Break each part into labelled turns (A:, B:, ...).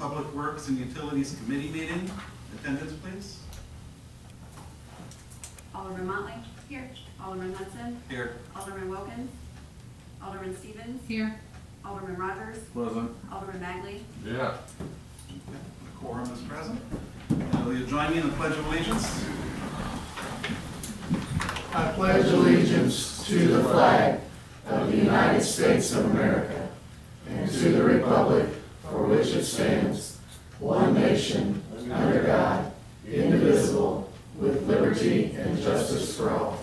A: Public Works and Utilities Committee meeting. Attendance, please.
B: Alderman Motley. Here. Alderman Hudson.
A: Here.
B: Alderman Wilkins. Alderman Stevens.
C: Here.
B: Alderman Rogers.
D: Present.
B: Alderman Magley.
D: Yeah.
A: The quorum is present. Will you join me in the Pledge of Allegiance?
E: I pledge allegiance to the flag of the United States of America and to the republic for which it stands, one nation, under God, indivisible, with liberty and justice for all.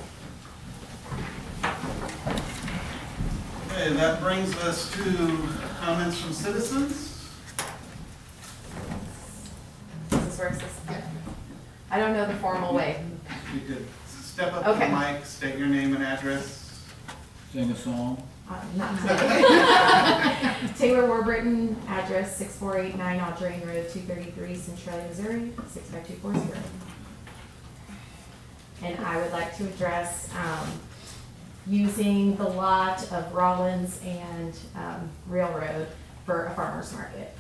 A: Okay, that brings us to comments from citizens.
C: This is where it says, I don't know the formal way.
A: You could step up to
C: Okay.
A: the mic, state your name and address.
D: Sing a song.
C: Not today. Taylor Warburton, address 6489 Audrain Road, 233, Centralia, Missouri, 65240. And I would like to address using the lot of Rollins and Railroad for a farmer's market.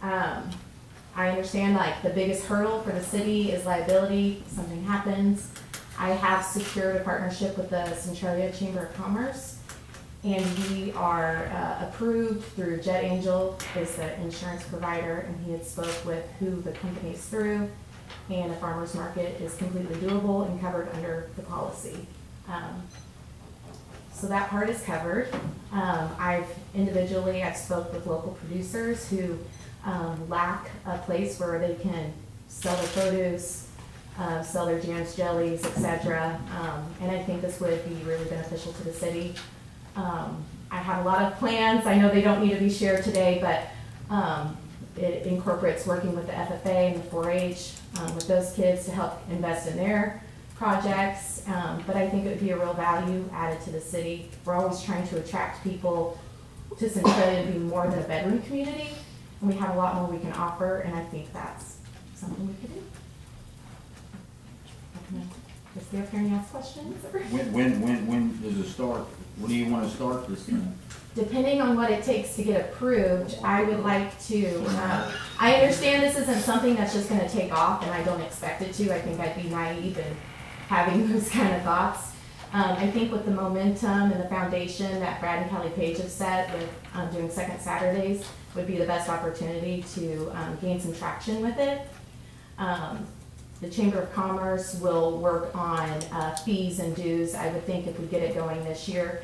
C: I understand like the biggest hurdle for the city is liability. Something happens. I have secured a partnership with the Centralia Chamber of Commerce, and we are approved through Jet Angel is the insurance provider, and he had spoke with who the company is through, and a farmer's market is completely doable and covered under the policy. So that part is covered. I've spoke with local producers who lack a place where they can sell their produce, sell their jams, jellies, etc. And I think this would be really beneficial to the city. I have a lot of plans. I know they don't need to be shared today, but it incorporates working with the FFA and the 4-H with those kids to help invest in their projects. But I think it would be a real value added to the city. We're always trying to attract people to Centralia to be more than a bedroom community, and we have a lot more we can offer, and I think that's something we could do. Does the attorney ask questions?
D: When does it start? When do you want to start this thing?
C: Depending on what it takes to get approved, I would like to, I understand this isn't something that's just gonna take off, and I don't expect it to. I think I'd be naive in having those kind of thoughts. I think with the momentum and the foundation that Brad and Kelly Page have set with doing second Saturdays would be the best opportunity to gain some traction with it. The Chamber of Commerce will work on fees and dues. I would think if we get it going this year,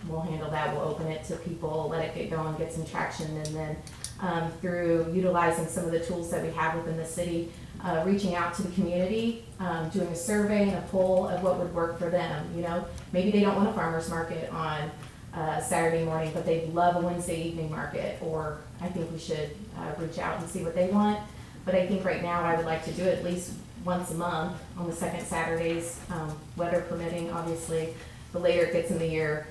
C: we'll handle that. We'll open it to people, let it get going, get some traction, and then through utilizing some of the tools that we have within the city, reaching out to the community, doing a survey and a poll of what would work for them. You know, maybe they don't want a farmer's market on Saturday morning, but they'd love a Wednesday evening market, or I think we should reach out and see what they want. But I think right now I would like to do it at least once a month on the second Saturdays, weather permitting. Obviously, the later it gets in the year,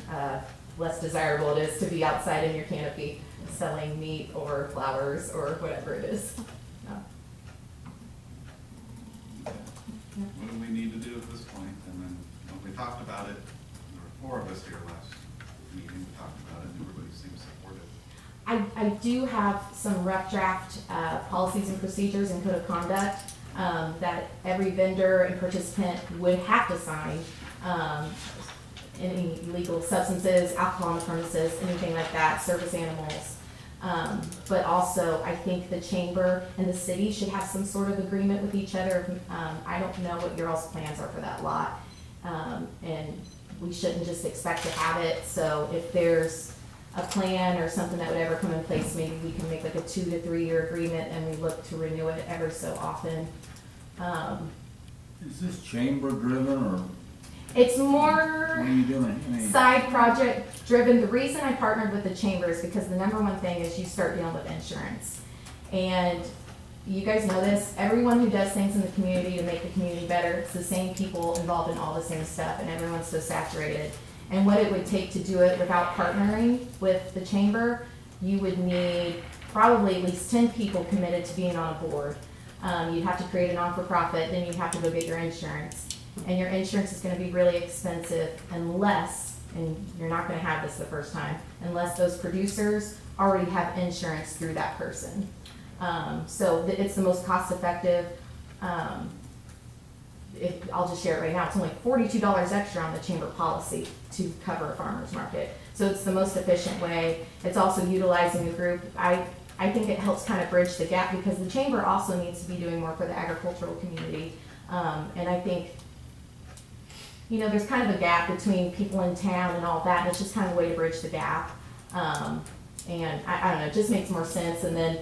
C: less desirable it is to be outside in your canopy selling meat or flowers or whatever it is.
A: What do we need to do at this point? And then we talked about it. There were 4 of us here last meeting. We talked about it, and everybody seems supportive.
C: I do have some rough draft policies and procedures and code of conduct that every vendor and participant would have to sign. Any illegal substances, alcohol on the premises, anything like that, service animals. But also, I think the chamber and the city should have some sort of agreement with each other. I don't know what your all's plans are for that lot. And we shouldn't just expect to have it. So if there's a plan or something that would ever come in place, maybe we can make like a 2 to 3 year agreement, and we look to renew it ever so often.
D: Is this chamber driven, or
C: It's
D: what
C: more
D: are you doing? I mean,
C: side project driven. The reason I partnered with the chamber is because the #1 thing is you start dealing with insurance. And you guys know this, everyone who does things in the community to make the community better, it's the same people involved in all the same stuff, and everyone's so saturated. And what it would take to do it without partnering with the chamber, you would need probably at least 10 people committed to being on a board. You'd have to create a non-for-profit, then you'd have to go get your insurance. And your insurance is going to be really expensive unless, and you're not going to have this the first time, unless those producers already have insurance through that person. So it's the most cost effective. I'll just share it right now, it's only $42 extra on the chamber policy to cover a farmer's market. So it's the most efficient way. It's also utilizing the group. I think it helps kind of bridge the gap because the chamber also needs to be doing more for the agricultural community. And I think, you know, there's kind of a gap between people in town and all that. And it's just kind of a way to bridge the gap. And I don't know, it just makes more sense. And then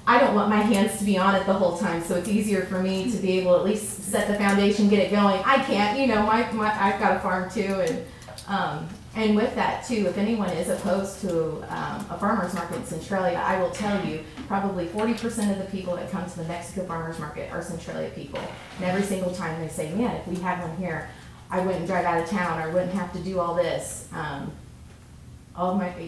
C: I don't want my hands to be on it the whole time, so it's easier for me to be able to at least set the foundation, get it going. I can't, you know, I've got a farm too, and with that too, if anyone is opposed to a farmer's market in Centralia, I will tell you, probably 40% of the people that come to the Mexico farmer's market are Centralia people. And every single time they say, man, if we had one here, I wouldn't drive out of town, I wouldn't have to do all this.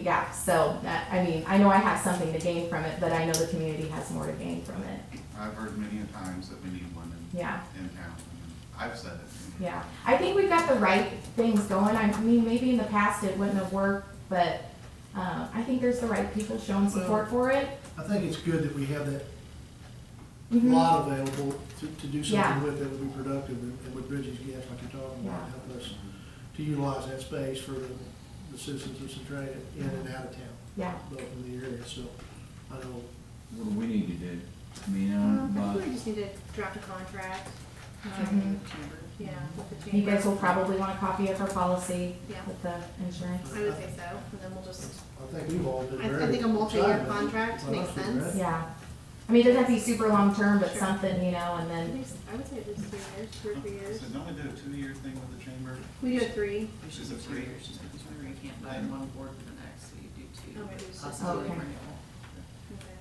C: Yeah, so, I mean, I know I have something to gain from it, but I know the community has more to gain from it.
A: I've heard many a times that we need one in
C: Yeah.
A: town. I've said it.
C: Yeah, I think we've got the right things going. I mean, maybe in the past it wouldn't have worked, but I think there's the right people showing support for it.
E: I think it's good that we have that
C: Mhm.
E: lot available to do
C: Yeah.
E: something with that would be productive and would bridge these gaps like you're talking about,
C: Yeah.
E: help us to utilize that space for the citizens of Centralia in and out of town,
C: Yeah.
E: both in the area, so I know.
D: What do we need to do? I mean,
F: I think we just need to draft a contract.
C: Mhm.
F: Yeah, with the chamber.
C: You guys will probably want a copy of our policy
F: Yeah.
C: with the insurance.
F: I would say so, and then we'll just,
E: I think we've all been
F: I
E: very.
F: think a multi-year
E: excited about it.
F: contract
E: Well,
F: makes
E: that's
F: sense.
E: right.
C: Yeah. I mean, it doesn't have to be super long term, but
F: Sure.
C: something, you know, and
F: I
C: then,
F: think, I would say at least 2 years, 2 or 3 years.
A: So don't we do a 2-year thing with the chamber?
F: We do a 3.
A: Is it free?
G: You can't buy one board for the next, so you do two.
F: Oh, maybe it's just
G: Possibly
C: two.
G: renewal.
F: Okay.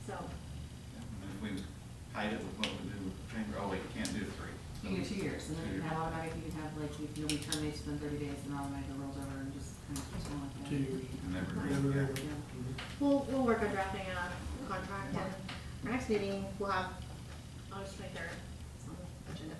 F: So,
A: Yeah, and if we tied it with what we do with the chamber, oh wait, you can't do 3.
G: You get 2 years, and then you can have automatic, you can have like, if nobody terminates within 30 days, then automatically rolls over and just kind of keeps going like that.
E: 2 years.
A: And never,
E: Never,
A: yeah.
E: never.
G: Yeah.
F: we'll work on drafting a contract, and our next meeting, we'll have, August 23rd, it's on the agenda.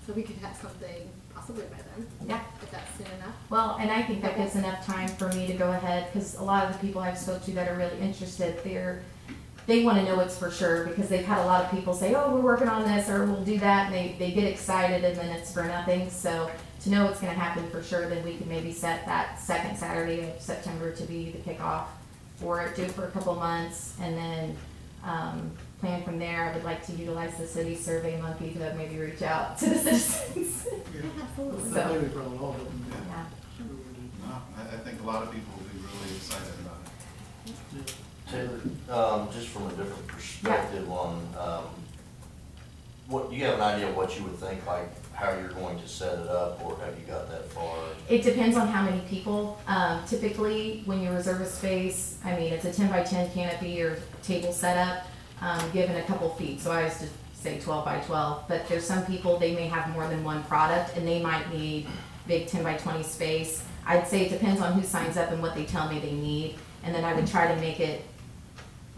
F: So we could have something possibly by then,
C: yeah.
F: if that's soon enough.
C: Well, and I think that gives enough time for me to go ahead, because a lot of the people I've spoke to that are really interested, they want to know it's for sure, because they've had a lot of people say, oh, we're working on this, or we'll do that, and they get excited, and then it's for nothing. So to know it's going to happen for sure, then we can maybe set that second Saturday of September to be the kickoff for it, do it for a couple months, and then plan from there. I would like to utilize the city survey monkey to maybe reach out to the citizens.
F: Absolutely.
C: So-
E: I think we probably all hope and
C: Yeah.
A: No, I think a lot of people will be really excited about it.
H: Taylor, just from a different perspective on, what, do you have an idea of what you would think, like, how you're going to set it up, or have you got that far?
C: It depends on how many people. Typically, when you reserve a space, I mean, it's a 10 by 10 canopy or table setup, given a couple feet. So I used to say 12 by 12, but there's some people, they may have more than one product and they might need big 10 by 20 space. I'd say it depends on who signs up and what they tell me they need. And then I would try to make it,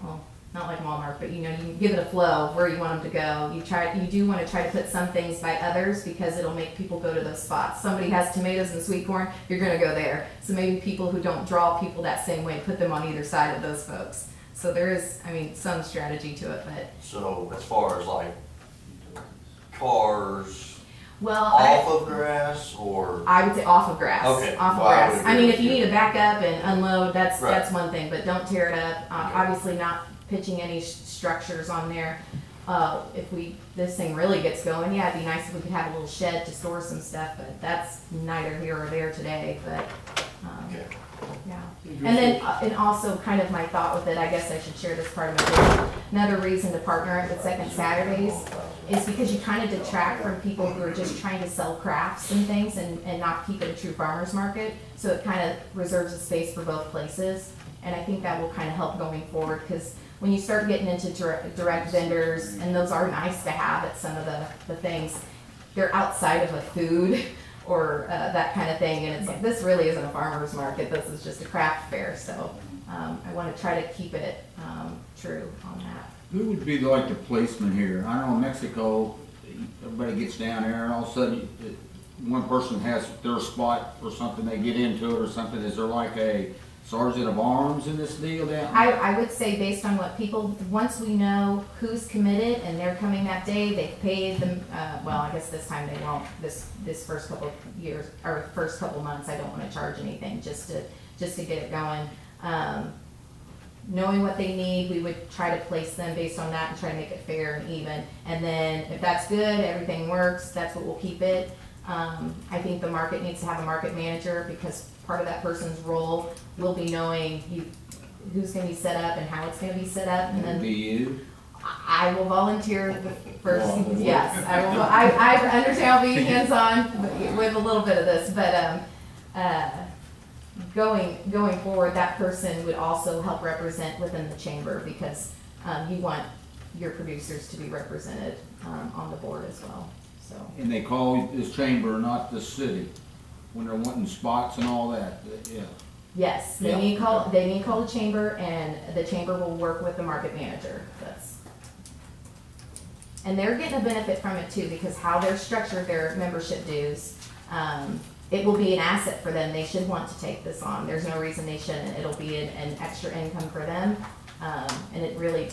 C: well, not like Walmart, but you know, you give it a flow where you want them to go. You do want to try to put some things by others because it'll make people go to those spots. Somebody has tomatoes and sweet corn, you're going to go there. So maybe people who don't draw people that same way, put them on either side of those folks. So there is, I mean, some strategy to it, but
H: So as far as like cars
C: well,
H: off of grass, or?
C: I would say off of grass.
H: Okay.
C: Off of
H: Well, I would
C: grass.
H: agree
C: I mean,
H: with
C: if you
H: you.
C: need to back up and unload, that's
H: Right.
C: one thing, but don't tear it up.
H: Okay.
C: Obviously, not pitching any structures on there. If this thing really gets going, yeah, it'd be nice if we could have a little shed to store some stuff, but that's neither here or there today. But
H: Okay.
C: yeah. And then, and also kind of my thought with it, I guess I should share this part of my vision. Another reason to partner it with Second Saturdays is because you kind of detract from people who are just trying to sell crafts and things and not keep it a true farmer's market. So it kind of reserves a space for both places. And I think that will kind of help going forward, because when you start getting into direct vendors, and those are nice to have at some of the things, they're outside of a food or that kind of thing, and it's like, this really isn't a farmer's market, this is just a craft fair. So I want to try to keep it true on that.
D: Who would be like the policeman here? I know in Mexico, everybody gets down there and all of a sudden one person has their spot or something, they get into it or something. Is there like a sergeant of arms in this deal down?
C: I would say based on what people, once we know who's committed and they're coming that day, they've paid them, well, I guess this time they won't, this first couple years, or first couple months, I don't wanna charge anything, just to get it going. Knowing what they need, we would try to place them based on that and try to make it fair and even. And then if that's good, everything works, that's what we'll keep it. I think the market needs to have a market manager because part of that person's role will be knowing who's gonna be set up and how it's gonna be set up. And
D: It'd
C: then
D: be you?
C: I will volunteer the first,
D: Well,
C: yes, I will, I understand I'll be hands-on with a little bit of this, but, going forward, that person would also help represent within the chamber because, you want your producers to be represented, on the board as well, so.
D: And they call this chamber, not the city, when they're wanting spots and all that, yeah.
C: Yes, they
D: Yeah.
C: need call the chamber and the chamber will work with the market manager, and they're getting a benefit from it too, because how they're structured their membership dues, it will be an asset for them. They should want to take this on. There's no reason they shouldn't. It'll be an extra income for them. And it really,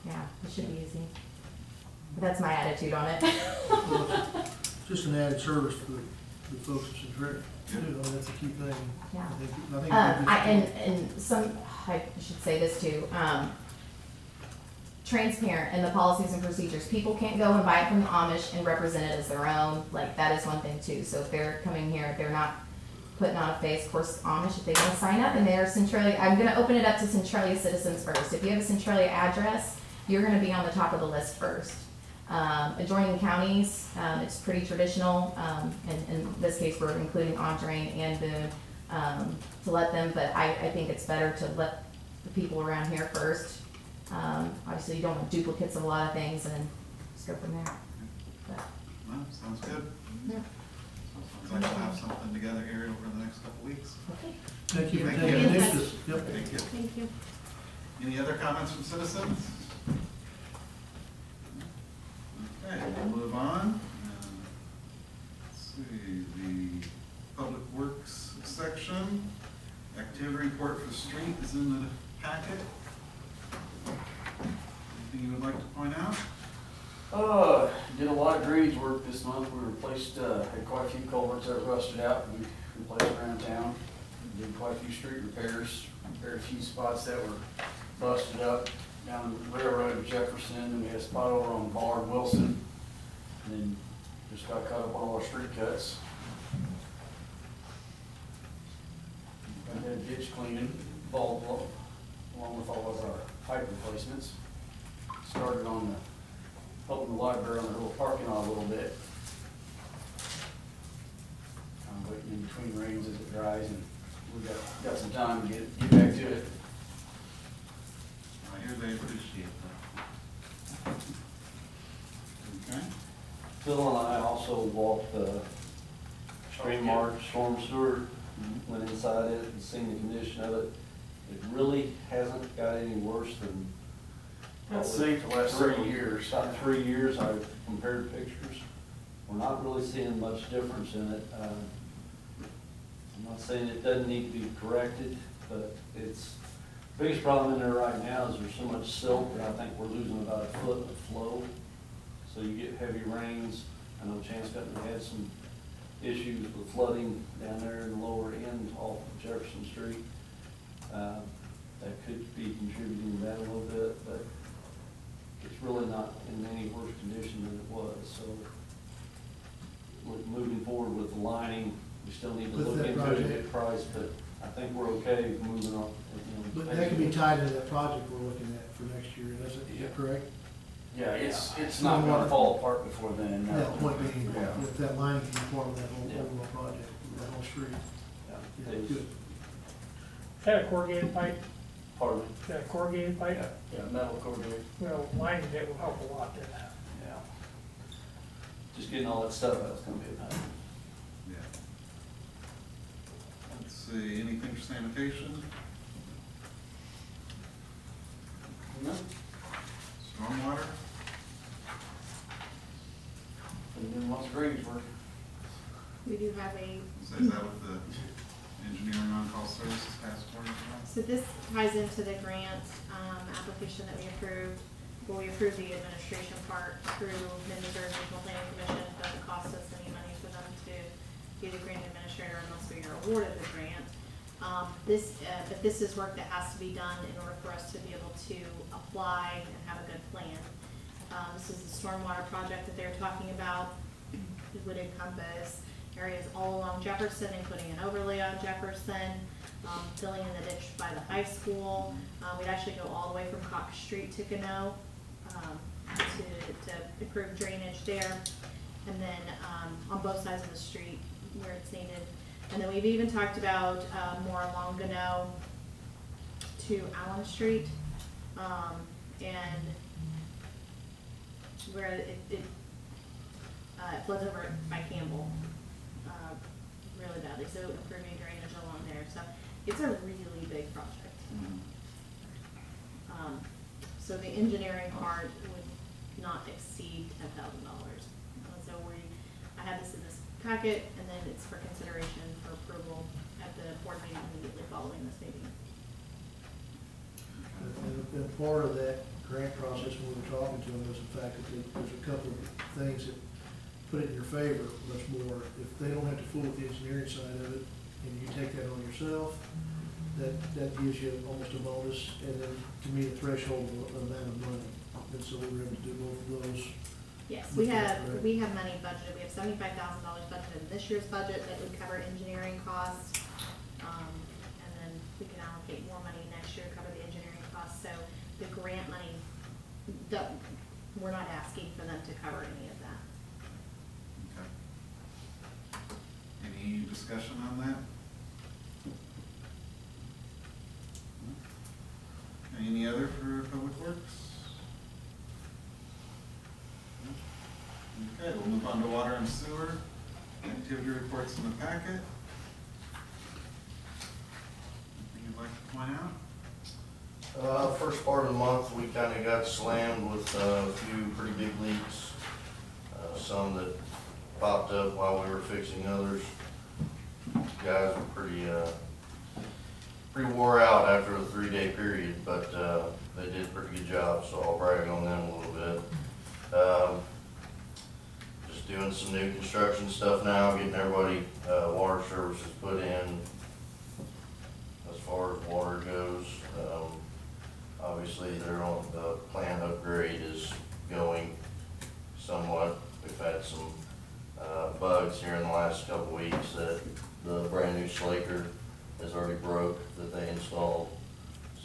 C: yeah, it should be easy. But that's my attitude on it.
E: Just an added service for the folks at Centralia. You know, that's a key thing.
C: Yeah.
E: I think
C: I should say this too, transparent in the policies and procedures. People can't go and buy it from the Amish and represent it as their own. Like, that is one thing too. So if they're coming here, they're not putting on a face. Of course, Amish, if they want to sign up and they're Centralia, I'm going to open it up to Centralia citizens first. If you have a Centralia address, you're going to be on the top of the list first. Adjoining counties, it's pretty traditional. And in this case, we're including Audrain and Boone, to let them, but I think it's better to let the people around here first. Obviously, you don't want duplicates of a lot of things, and then just go from there. But,
A: Well, sounds good.
C: yeah.
A: Sounds like we'll have something together here over the next couple weeks.
C: Okay.
E: Thank you for
A: Thank
E: taking
A: you.
E: the initiative. Yep.
A: Thank you.
F: Thank you.
A: Any other comments from citizens? Okay, we'll move on. Let's see, the Public Works section, activity report for the street is in the packet. Anything you would like to point out?
I: Did a lot of drainage work this month. We replaced, had quite a few culverts that were rusted out. We replaced around town. Did quite a few street repairs. Repaired a few spots that were busted up down the railroad of Jefferson. And we had a spot over on Ballard Wilson. And then just got caught up on all our street cuts. I did ditch cleaning, along with all of our pipe replacements. Started on helping the library on the little parking lot a little bit. Kind of waiting in between rains as it dries, and we got some time to get back to it.
A: I hear they appreciate that. Okay.
J: Phil and I also walked the Stream March storm sewer, went inside it and seen the condition of it. It really hasn't got any worse than
I: It's safe the last 3 years.
J: About 3 years, I've compared pictures. We're not really seeing much difference in it. I'm not saying it doesn't need to be corrected, but it's, the biggest problem in there right now is there's so much silt that I think we're losing about a foot of flow. So you get heavy rains. I know Chance Cutting had some issues with flooding down there in the lower end off of Jefferson Street. That could be contributing to that a little bit, but it's really not in any worse condition than it was. So moving forward with the lining, we still need to
E: With
J: look
E: that
J: into it
E: project.
J: and get price, but I think we're okay moving on.
E: But that could be tied to that project we're looking at for next year, is that correct?
I: Yeah, it's not gonna fall apart before then, no.
E: That point being,
I: Yeah.
E: if that line can be part of that whole
J: Yeah.
E: overall project, that whole street.
J: Yeah,
E: Yeah,
J: it's-
E: good.
K: Is that a corrugated pipe?
J: Pardon me?
K: Is that a corrugated pipe?
I: Yeah, metal corrugated.
K: Well, lining it will help a lot then.
J: Yeah. Just getting all that stuff out is gonna be a pain.
A: Yeah. Let's see, anything for sanitation?
I: No.
A: Stormwater?
I: Been doing lots of drainage work.
F: We do have a,
A: Is that with the engineering on call services task force.
F: So this ties into the grant, application that we approved. Well, we approved the administration part through Mid-Missouri Regional Planning Commission. It doesn't cost us any money for them to be the grant administrator unless we are awarded the grant. But this is work that has to be done in order for us to be able to apply and have a good plan. This is a stormwater project that they're talking about. It would encompass areas all along Jefferson, including an overlay on Jefferson, filling in the ditch by the high school. We'd actually go all the way from Cox Street to Cano, to improve drainage there. And then, on both sides of the street where it's needed. And then we've even talked about, more along Gano to Allen Street, and where it floods over by Campbell, really badly, so improving drainage along there, so it's a really big project. So the engineering part would not exceed $10,000. So I have this in this packet, and then it's for consideration for approval at the board meeting immediately following this meeting.
E: And part of that grant process, when we were talking to them, was the fact that there's a couple of things that put it in your favor much more. If they don't have to fool with the engineering side of it, and you take that on yourself, that gives you almost a bonus, and then to meet a threshold amount of money. And so we were able to do both of those.
F: Yes, we have money budgeted. We have $75,000 budgeted in this year's budget that would cover engineering costs. And then we can allocate more money next year to cover the engineering costs. So the grant money, we're not asking for them to cover any of that.
A: Okay. Any discussion on that? Any other for Public Works? Okay, we'll move on to water and sewer. Activity reports in the packet. Anything you'd like to point out?
H: First part of the month, we kind of got slammed with a few pretty big leaks. Some that popped up while we were fixing others. Guys were pretty wore out after a 3-day period, but they did a pretty good job, so I'll brag on them a little bit. Just doing some new construction stuff now, getting everybody water services put in as far as water goes. Obviously, the plant upgrade is going somewhat. We've had some bugs here in the last couple weeks that the brand new slaker has already broke that they installed.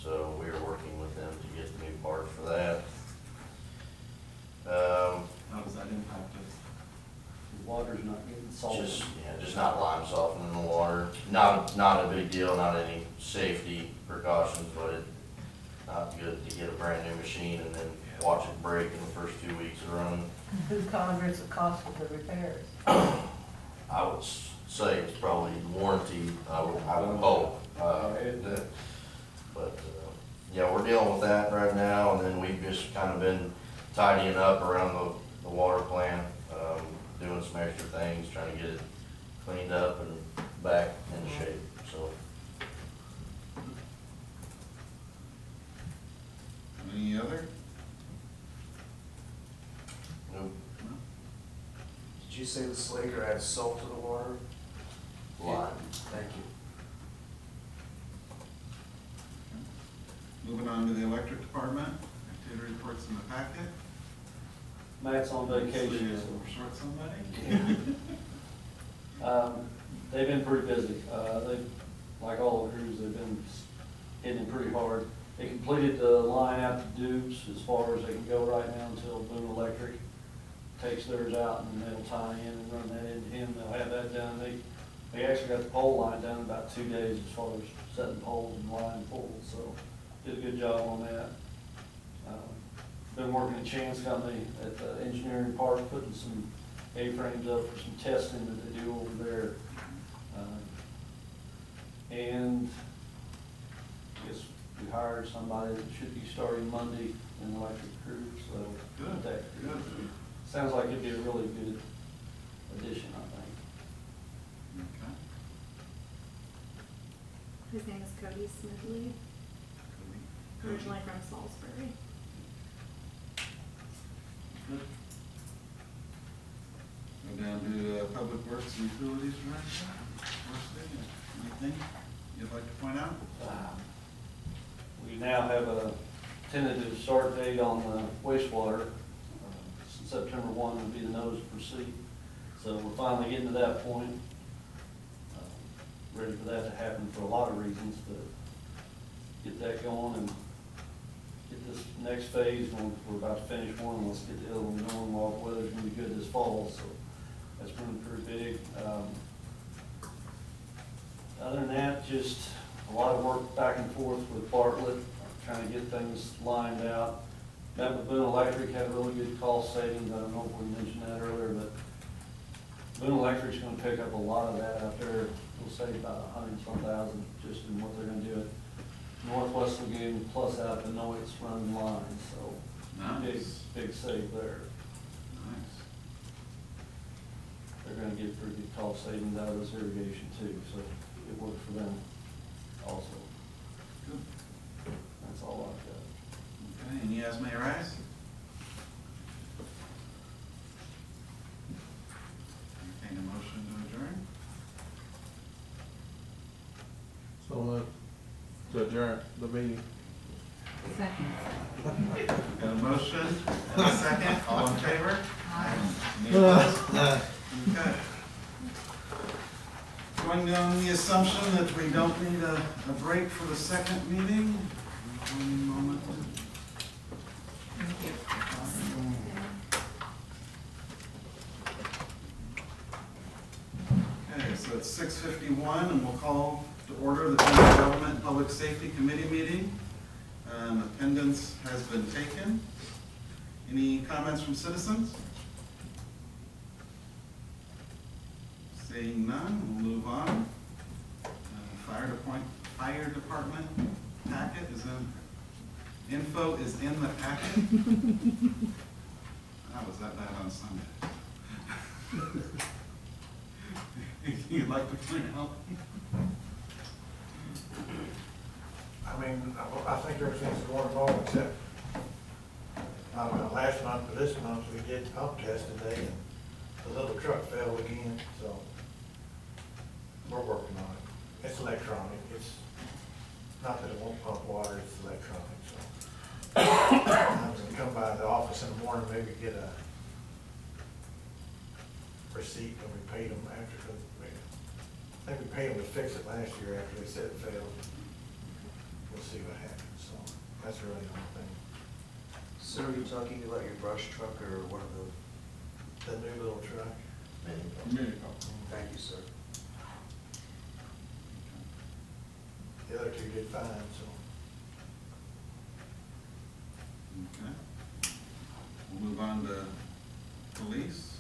H: So we are working with them to get new parts for that.
A: How does that impact us?
J: The water's not getting salted.
H: Just not lime softening the water. Not a big deal, not any safety precautions, but it's not good to get a brand new machine and then watch it break in the first 2 weeks of running.
L: Who covers the cost of the repairs?
H: I would say it's probably warranty, I would hope. Yeah, we're dealing with that right now, and then we've just kind of been tidying up around the water plant, doing some extra things, trying to get it cleaned up and back into shape, so.
A: Any other?
H: Nope.
M: Did you say the slaker adds salt to the water?
H: Lime.
M: Thank you.
A: Moving on to the electric department, activity reports in the packet.
J: Matt's on vacation.
A: Short somebody?
J: They've been pretty busy. Like all the crews, they've been hitting it pretty hard. They completed the line out to Dupes as far as they can go right now until Boone Electric takes theirs out, and then they'll tie in and run that into him. They'll have that done. They actually got the pole line done in about 2 days as far as setting poles and line pulled, so did a good job on that. Been working at Chance Company at the engineering park, putting some A-frames up for some testing that they do over there. And I guess we hired somebody that should be starting Monday in the electric crew, so.
A: Good.
J: Sounds like it'd be a really good addition, I think.
A: Okay.
F: His name is Cody Smedley, originally from Salisbury.
A: Good. Go down to Public Works and Utilities, anything you'd like to point out?
J: We now have a tentative start date on the wastewater. September 1 would be the notice to proceed. So we're finally getting to that point. Ready for that to happen for a lot of reasons, but get that going and get this next phase. We're about to finish one. Let's get the other one going while the weather's going to be good this fall. So that's been pretty big. Other than that, just a lot of work back and forth with Bartlett, trying to get things lined out. Met with Boone Electric, had a really good cost savings. I don't know if we mentioned that earlier, but Boone Electric's gonna pick up a lot of that out there. We'll save about $100,000 just in what they're gonna do at Northwest Lagoon plus out the Noit's running lines, so
A: Nice.
J: big save there.
A: Nice.
J: They're gonna get pretty good cost savings out of this irrigation too, so it works for them also.
A: Good.
J: That's all I've got.
A: Okay, any asthma rise? Entertain a motion to adjourn?
E: So, to adjourn the meeting.
G: Second.
A: Got a motion and a second, all in favor? Any opposed? Okay. Going on the assumption that we don't need a break for the second meeting. One moment. Okay, so it's 6:51, and we'll call to order the County Government and Public Safety Committee meeting. Attendance has been taken. Any comments from citizens? Seeing none, we'll move on. Fire department packet is info is in the packet. How was that bad on Sunday? You'd like to point out?
M: I mean, I think everything's going wrong except, last month, but this month, we did the pump test today, and the little truck failed again, so we're working on it. It's electronic, it's not that it won't pump water, it's electronic, so. I'm gonna come by the office in the morning, maybe get a receipt when we paid them after, cause I think we paid them to fix it last year after they said it failed. We'll see what happens, so that's really the only thing.
N: So are you talking about your brush truck or one of
M: The new little truck.
N: the? Thank you, sir.
M: The other two did fine, so.
A: Okay. We'll move on to police.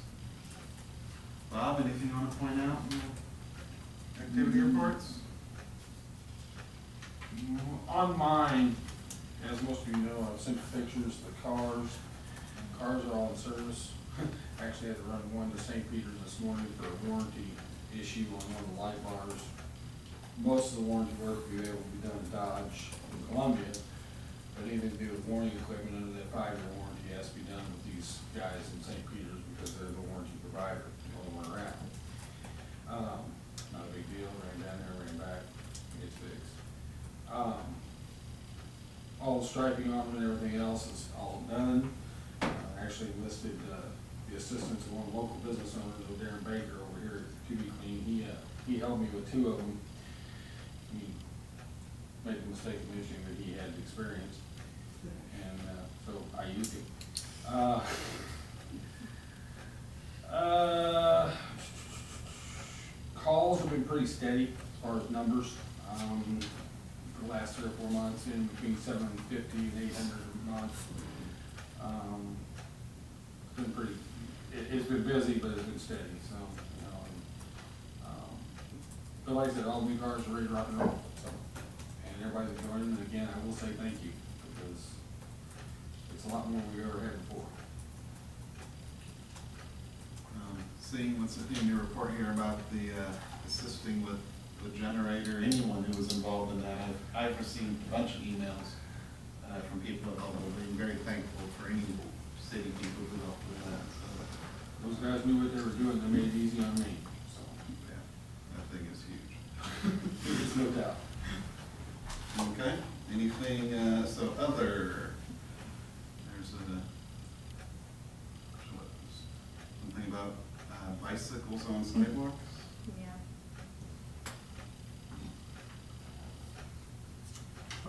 A: Bob, anything you want to point out in the activity reports?
E: On mine, as most of you know, I've sent pictures, the cars are all in service. Actually had to run one to St. Peter's this morning for a warranty issue on one of the light bars. Most of the warranty work will be able to be done in Dodge in Columbia, but anything to do with warning equipment under that 5-year warranty has to be done with these guys in St. Peter's because they're the warranty provider, the only one around. Not a big deal, ran down there, ran back, it's fixed. All the striping on them and everything else is all done. Actually enlisted the assistance of one local business owner, Darren Baker, over here at QB Clean. He helped me with 2 of them. He made the mistake of mentioning that he had experience, and so I used it. Calls have been pretty steady as far as numbers. For the last 3 or 4 months, in between 750 and 800 a month. It's been pretty, it's been busy, but it's been steady, so, you know. But like I said, all new cars are ready to rock and roll, so, and everybody's enjoying them, and again, I will say thank you, because it's a lot more than we've ever had before.
A: Seeing what's in your report here about the assisting with the generator, anyone who was involved in that. I've received a bunch of emails from people at Hubble being very thankful for any city people who helped with that. So,
O: Those guys knew what they were doing, they made it easy on me, so.
A: yeah, that thing is huge.
O: There's no doubt.
A: Okay, anything, so other, there's something about bicycles on sidewalks?
F: Yeah.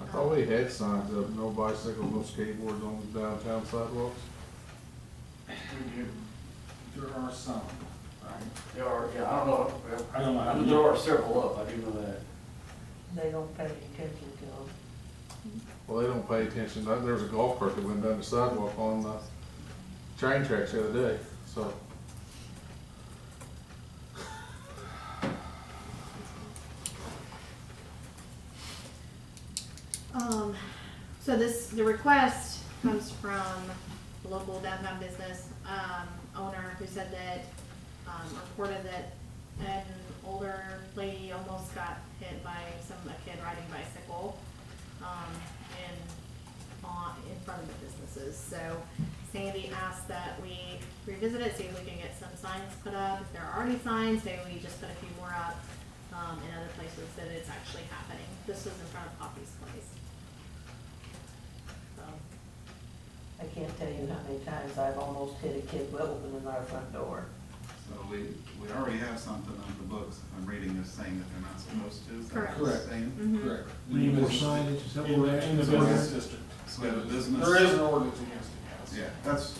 E: I thought we had signs up, no bicycles, no skateboards on downtown sidewalks.
O: There are some, right?
I: There are, yeah, I don't know,
O: I don't know how to
I: there are several up, I do know that.
L: They don't pay attention to them.
E: Well, they don't pay attention. There was a golf cart that went down the sidewalk on the train tracks the other day, so.
F: So the request comes from the local downtown business, owner who said that, reported that an older lady almost got hit by a kid riding a bicycle, in front of the businesses. So Sandy asked that we revisit it, see if we can get some signs put up. If there are already signs, maybe we just put a few more up, in other places that it's actually happening. This was in front of Poppy's place. So,
L: I can't tell you how many times I've almost hit a kid with opening our front door.
A: So we already have something on the books, if I'm reading this, saying that they're not supposed to. Is that
F: Correct.
A: what it's saying?
O: Correct.
K: We need more signage, is that what we're
O: In the
K: asking for?
O: business district.
A: So we have a business.
O: There is an ordinance against it, yes.
A: Yeah, that's,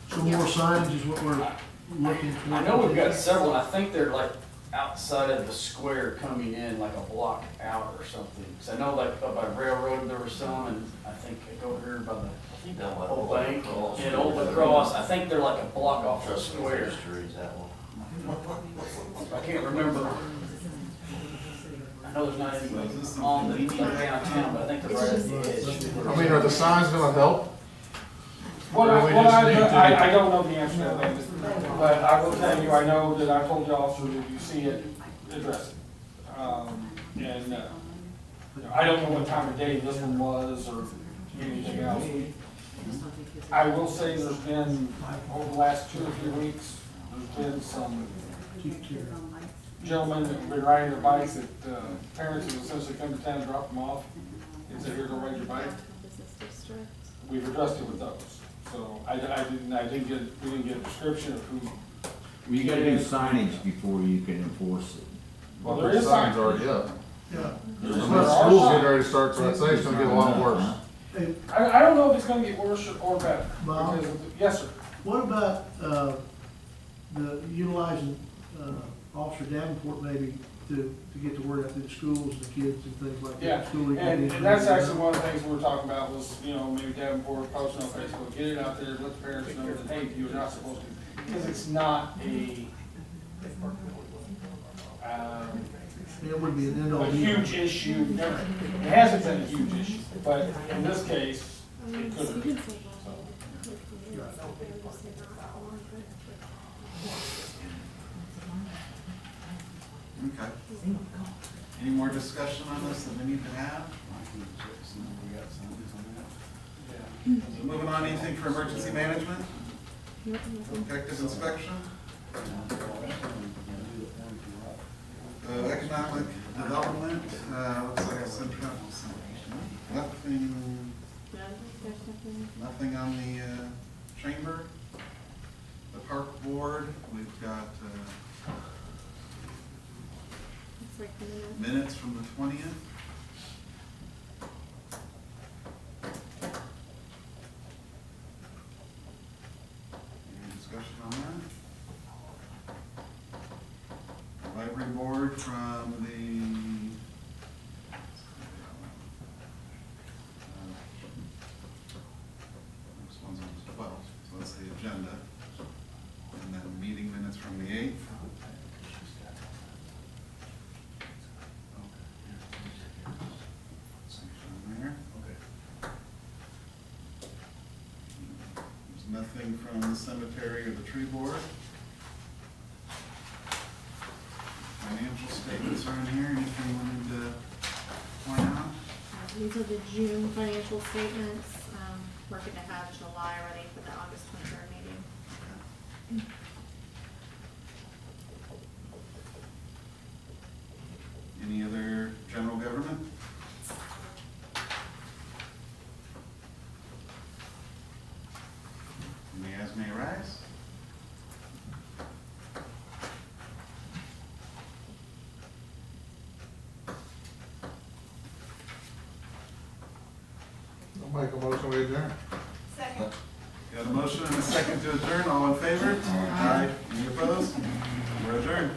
K: So more signage is what we're looking for?
I: I know we've got several, I think they're like outside of the square coming in, like a block out or something. Cause I know like up by Railroad there were some, and I think over here by the
H: Down by
I: Old Bank
H: Cross.
I: and Old Lacrosse, I think they're like a block off the
H: Trust me,
I: square.
H: Street's that one.
I: I can't remember. I know there's not any on the, like downtown, but I think they're right at the edge.
E: I mean, are the signs gonna help?
O: Well,
E: Or we just need to-
O: I don't know the answer to that, but I will tell you, I know that I told the officer that if you see it, address it. I don't know what time of day this one was or anything else. I will say there's been, over the last 2 or 3 weeks, there's been some gentlemen that have been riding their bikes that parents have essentially come to town and drop them off and say, here, go ride your bike.
F: Business district.
O: We've addressed it with those. So we didn't get a description of who.
D: Well, you gotta do signage before you can enforce it.
O: Well, there is
E: Signs
O: signs.
E: already up.
K: Yeah.
E: Unless school's getting ready to start, so I'd say it's gonna get a lot worse.
K: Hey,
O: I don't know if it's gonna get worse or better.
K: Bob?
O: Because yes, sir.
K: what about, the utilizing, Officer Davenport maybe to get the word out to the schools and kids and things like that?
O: Yeah,
K: School
O: and
K: evening.
O: that's actually one of the things we were talking about was, maybe Davenport posting on Facebook, get it out there, let the parents know that, hey, you're not supposed to. Because it's not
K: It would be an end-all.
O: a huge issue. It hasn't been a huge issue, but in this case, it could have been.
A: okay. Any more discussion on this that we need to have? So moving on, anything for emergency management? Effective inspection? Economic development, looks like a Centralia. Nothing on the chamber. The park board, we've got
F: It's like the minute.
A: minutes from the 20th. Any discussion on that? Library board from the next one's on the 12th, so that's the agenda. And then meeting minutes from the 8th. There. There's nothing from the cemetery or the tree board. Financial statements statements are in here, anything we need to point out?
F: These are the June financial statements. We're gonna have July ready for the August 23rd meeting.
A: Any other general government? Any as may arise?
E: I'll make a motion, we adjourn.
B: Second.
A: Got a motion and a second to adjourn, all in favor? Aye. Any opposed? We're adjourned.